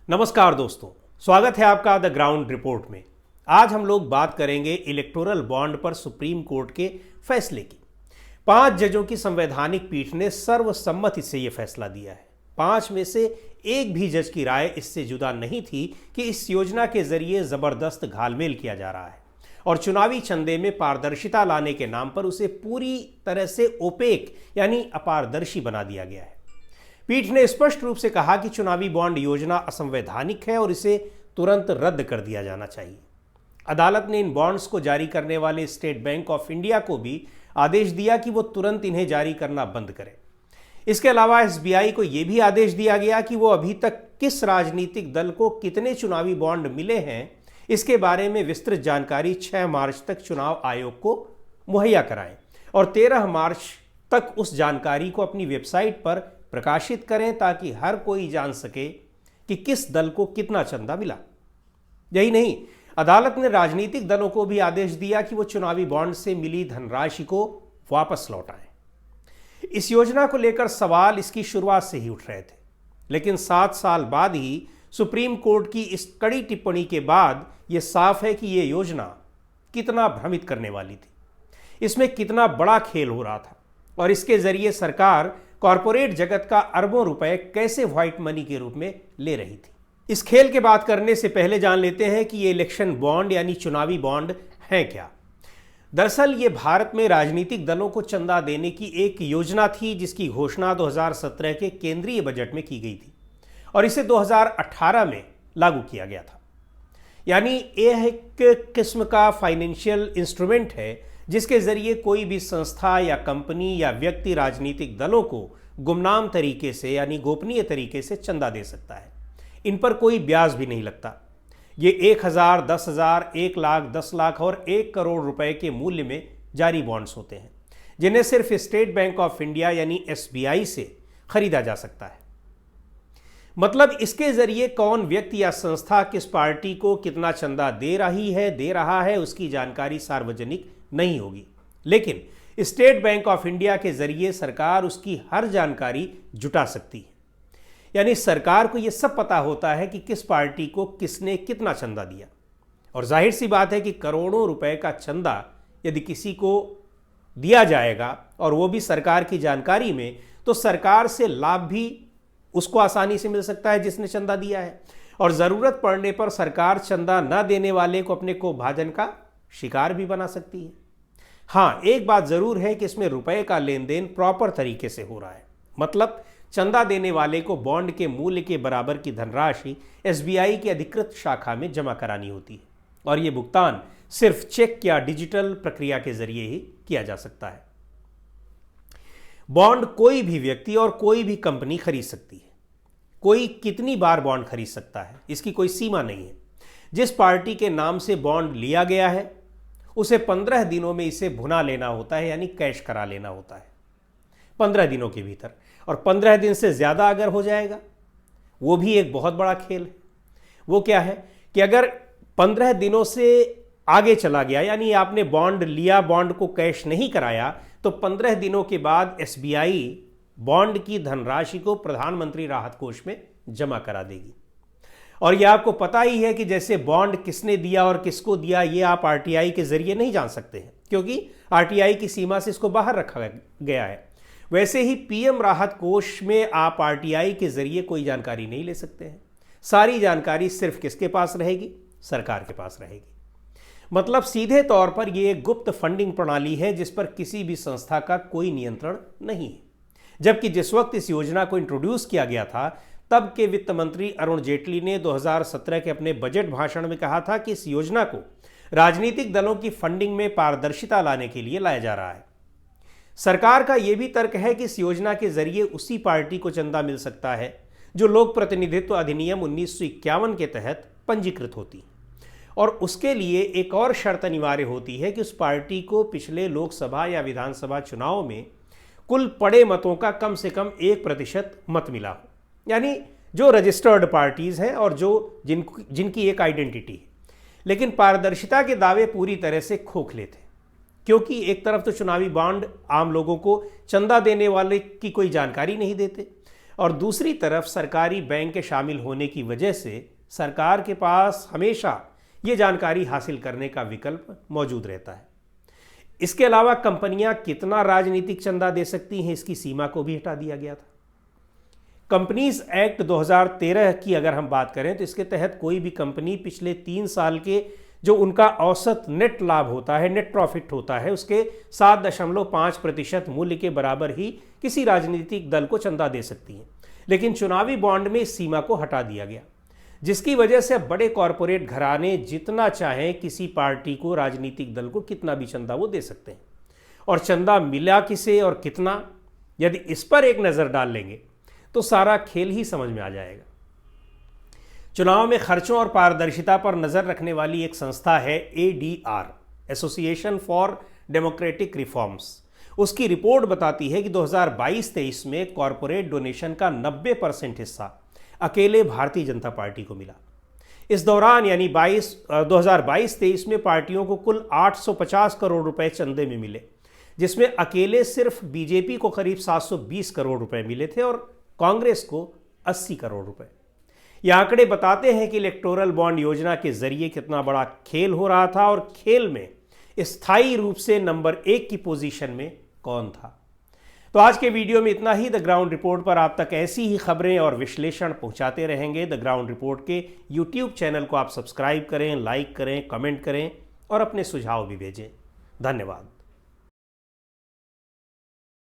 नमस्कार दोस्तों, स्वागत है आपका द ग्राउंड रिपोर्ट में। आज हम लोग बात करेंगे इलेक्टोरल बॉन्ड पर सुप्रीम कोर्ट के फैसले की। 5 जजों की संवैधानिक पीठ ने सर्वसम्मति से यह फैसला दिया है। 5 में से एक भी जज की राय इससे जुदा नहीं थी कि इस योजना के जरिए जबरदस्त घालमेल किया जा रहा है और चुनावी चंदे में पारदर्शिता लाने के नाम पर उसे पूरी तरह से ओपेक यानी अपारदर्शी बना दिया गया है। पीठ ने स्पष्ट रूप से कहा कि चुनावी बॉन्ड योजना असंवैधानिक है और इसे तुरंत रद्द कर दिया जाना चाहिए। अदालत ने इन बॉन्ड्स को जारी करने वाले स्टेट बैंक ऑफ इंडिया को भी आदेश दिया कि वो तुरंत इन्हें जारी करना बंद करे। इसके अलावा एसबीआई को यह भी आदेश दिया गया कि वो अभी तक किस राजनीतिक दल को कितने चुनावी बॉन्ड मिले हैं, इसके बारे में विस्तृत जानकारी 6 मार्च तक चुनाव आयोग को मुहैया कराएं और 13 मार्च तक उस जानकारी को अपनी वेबसाइट पर प्रकाशित करें ताकि हर कोई जान सके कि किस दल को कितना चंदा मिला। यही नहीं, अदालत ने राजनीतिक दलों को भी आदेश दिया कि वो चुनावी बॉन्ड से मिली धनराशि को वापस लौटाएं। इस योजना को लेकर सवाल इसकी शुरुआत से ही उठ रहे थे, लेकिन 7 साल बाद ही सुप्रीम कोर्ट की इस कड़ी टिप्पणी के बाद यह साफ है कि यह योजना कितना भ्रमित करने वाली थी, इसमें कितना बड़ा खेल हो रहा था और इसके जरिए सरकार कॉरपोरेट जगत का अरबों रुपए कैसे व्हाइट मनी के रूप में ले रही थी। इस खेल के बात करने से पहले जान लेते हैं कि ये इलेक्शन बॉन्ड यानी चुनावी बॉन्ड हैं क्या। दरअसल ये भारत में राजनीतिक दलों को चंदा देने की एक योजना थी जिसकी घोषणा 2017 के केंद्रीय बजट में की गई थी और इसे 2018 में लागू किया गया था। यानी यह एक किस्म का फाइनेंशियल इंस्ट्रूमेंट है जिसके जरिए कोई भी संस्था या कंपनी या व्यक्ति राजनीतिक दलों को गुमनाम तरीके से यानी गोपनीय तरीके से चंदा दे सकता है। इन पर कोई ब्याज भी नहीं लगता। ये 1000, 10,000, 1 लाख, 10 लाख और 1 करोड़ रुपए के मूल्य में जारी बॉन्ड्स होते हैं जिन्हें सिर्फ स्टेट बैंक ऑफ इंडिया यानी एसबीआई से खरीदा जा सकता है। मतलब इसके जरिए कौन व्यक्ति या संस्था किस पार्टी को कितना चंदा दे रहा है उसकी जानकारी सार्वजनिक नहीं होगी, लेकिन स्टेट बैंक ऑफ इंडिया के जरिए सरकार उसकी हर जानकारी जुटा सकती है। यानी सरकार को यह सब पता होता है कि किस पार्टी को किसने कितना चंदा दिया और जाहिर सी बात है कि करोड़ों रुपए का चंदा यदि किसी को दिया जाएगा और वो भी सरकार की जानकारी में, तो सरकार से लाभ भी उसको आसानी से मिल सकता है जिसने चंदा दिया है और जरूरत पड़ने पर सरकार चंदा न देने वाले को अपने को भाजन का शिकार भी बना सकती है। हाँ, एक बात जरूर है कि इसमें रुपए का लेन देन प्रॉपर तरीके से हो रहा है। मतलब चंदा देने वाले को बॉन्ड के मूल्य के बराबर की धनराशि एसबीआई की अधिकृत शाखा में जमा करानी होती है और यह भुगतान सिर्फ चेक या डिजिटल प्रक्रिया के जरिए ही किया जा सकता है। बॉन्ड कोई भी व्यक्ति और कोई भी कंपनी खरीद सकती है। कोई कितनी बार बॉन्ड खरीद सकता है, इसकी कोई सीमा नहीं है। जिस पार्टी के नाम से बॉन्ड लिया गया है उसे 15 दिनों में इसे भुना लेना होता है यानी कैश करा लेना होता है 15 दिनों के भीतर, और 15 दिन से ज़्यादा अगर हो जाएगा वो भी एक बहुत बड़ा खेल है। वो क्या है कि अगर 15 दिनों से आगे चला गया यानी आपने बॉन्ड लिया, बॉन्ड को कैश नहीं कराया, तो 15 दिनों के बाद एसबीआई बॉन्ड की धनराशि को प्रधानमंत्री राहत कोष में जमा करा देगी। और यह आपको पता ही है कि जैसे बॉन्ड किसने दिया और किसको दिया ये आप आरटीआई के जरिए नहीं जान सकते हैं क्योंकि आरटीआई की सीमा से इसको बाहर रखा गया है। वैसे ही पीएम राहत कोष में आप आरटीआई के जरिए कोई जानकारी नहीं ले सकते हैं। सारी जानकारी सिर्फ किसके पास रहेगी? सरकार के पास रहेगी। मतलब सीधे तौर पर यह एक गुप्त फंडिंग प्रणाली है जिस पर किसी भी संस्था का कोई नियंत्रण नहीं है। जबकि जिस वक्त इस योजना को इंट्रोड्यूस किया गया था तब के वित्त मंत्री अरुण जेटली ने 2017 के अपने बजट भाषण में कहा था कि इस योजना को राजनीतिक दलों की फंडिंग में पारदर्शिता लाने के लिए लाया जा रहा है। सरकार का यह भी तर्क है कि इस योजना के जरिए उसी पार्टी को चंदा मिल सकता है जो लोक प्रतिनिधित्व अधिनियम 1951 के तहत पंजीकृत होती है और उसके लिए एक और शर्त अनिवार्य होती है कि उस पार्टी को पिछले लोकसभा या विधानसभा चुनाव में कुल पड़े मतों का कम से कम 1% मत मिला हो, यानी जो रजिस्टर्ड पार्टीज हैं और जो जिनकी एक आइडेंटिटी है। लेकिन पारदर्शिता के दावे पूरी तरह से खोखले थे क्योंकि एक तरफ तो चुनावी बॉन्ड आम लोगों को चंदा देने वाले की कोई जानकारी नहीं देते, और दूसरी तरफ सरकारी बैंक के शामिल होने की वजह से सरकार के पास हमेशा ये जानकारी हासिल करने का विकल्प मौजूद रहता है। इसके अलावा कंपनियां कितना राजनीतिक चंदा दे सकती हैं, इसकी सीमा को भी हटा दिया गया था। कंपनीज एक्ट 2013 की अगर हम बात करें तो इसके तहत कोई भी कंपनी पिछले 3 साल के जो उनका औसत नेट लाभ होता है, नेट प्रॉफिट होता है, उसके 7.5% मूल्य के बराबर ही किसी राजनीतिक दल को चंदा दे सकती है। लेकिन चुनावी बॉन्ड में इस सीमा को हटा दिया गया, जिसकी वजह से बड़े कॉरपोरेट घराने जितना चाहें किसी पार्टी को, राजनीतिक दल को कितना भी चंदा वो दे सकते हैं। और चंदा मिला किसे और कितना, यदि इस पर एक नज़र डाल लेंगे तो सारा खेल ही समझ में आ जाएगा। चुनाव में खर्चों और पारदर्शिता पर नज़र रखने वाली एक संस्था है ADR, association for democratic reforms. उसकी रिपोर्ट बताती है कि 2022-23 में कॉरपोरेट डोनेशन का 90% हिस्सा अकेले भारतीय जनता पार्टी को मिला। इस दौरान यानी 2022-23 में पार्टियों को कुल 850 करोड़ रुपए चंदे में मिले, जिसमें अकेले सिर्फ बीजेपी को करीब 720 करोड़ रुपए मिले थे और कांग्रेस को 80 करोड़ रुपए। ये आंकड़े बताते हैं कि इलेक्टोरल बॉन्ड योजना के जरिए कितना बड़ा खेल हो रहा था और खेल में स्थायी रूप से नंबर 1 की पोजीशन में कौन था। तो आज के वीडियो में इतना ही। द ग्राउंड रिपोर्ट पर आप तक ऐसी ही खबरें और विश्लेषण पहुंचाते रहेंगे। द ग्राउंड रिपोर्ट के यूट्यूब चैनल को आप सब्सक्राइब करें, लाइक करें, कमेंट करें और अपने सुझाव भी भेजें। धन्यवाद।